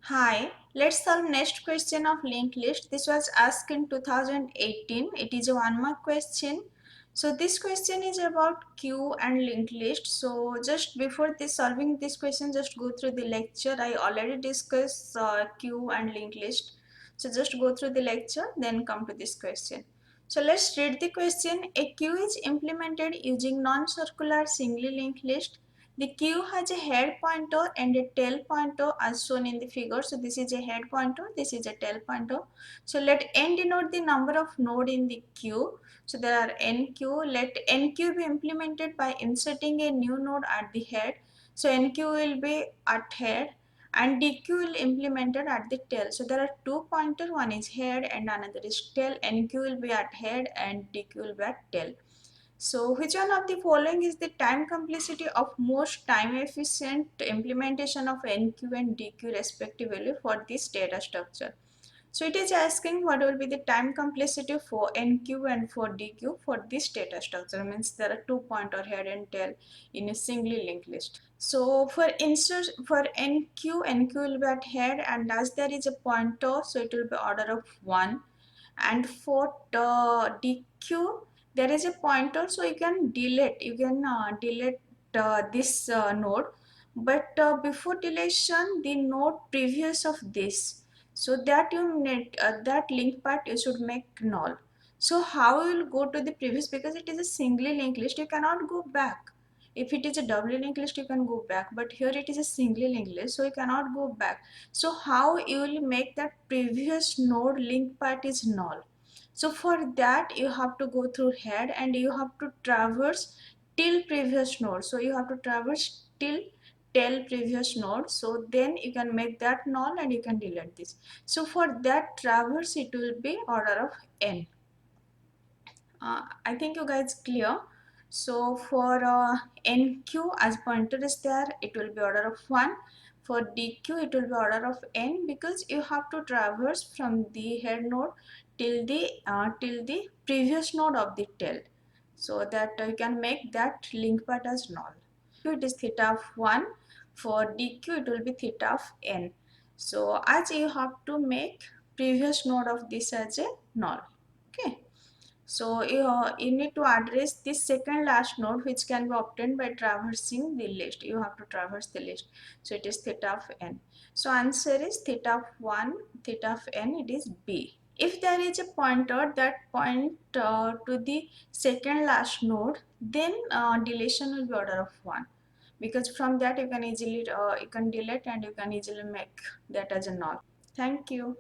Hi, let's solve next question of linked list. This was asked in 2018. It is a one mark question. So this question is about queue and linked list. So just before this solving this question, just go through the lecture. I already discussed queue and linked list. So just go through the lecture, then come to this question. So let's read the question. A queue is implemented using non-circular singly linked list. The queue has a head pointer and a tail pointer as shown in the figure. So this is a head pointer, this is a tail pointer. So let n denote the number of node in the queue. So there are n queue. Let n queue be implemented by inserting a new node at the head. So n queue will be at head and dq will implemented at the tail. So there are two pointer, one is head and another is tail. Nq will be at head and dq will be at tail. So which one of the following is the time complexity of most time efficient implementation of NQ and DQ respectively for this data structure? So it is asking what will be the time complexity for NQ and for DQ for this data structure. Means there are two pointer head and tail in a singly linked list. So for insert for NQ, NQ will be at head and as there is a pointer, so it will be order of 1. And for the DQ there is a pointer, so you can delete this node, but before deletion the node previous of this, so that you need that link part you should make null. So how you will go to the previous, because it is a singly linked list you cannot go back. If it is a doubly linked list you can go back, but here it is a singly linked list so you cannot go back. So how you will make that previous node link part is null? So for that you have to go through head and you have to traverse till previous node. So you have to traverse till tail previous node. So then you can make that null and you can delete this. So for that traverse it will be order of n. I think you guys clear. So for NQ as pointer is there, it will be order of 1. For DQ it will be order of n, because you have to traverse from the head node till the previous node of the tail, so that you can make that link part as null. It is theta of 1. For DQ it will be theta of n. So as you have to make previous node of this as a null. Okay. So you need to address this second last node which can be obtained by traversing the list. You have to traverse the list. So it is theta of n. So answer is theta of 1, theta of n, it is B. If there is a pointer that point to the second last node, then deletion will be order of 1. Because from that you can easily you can delete and you can easily make that as a null. Thank you.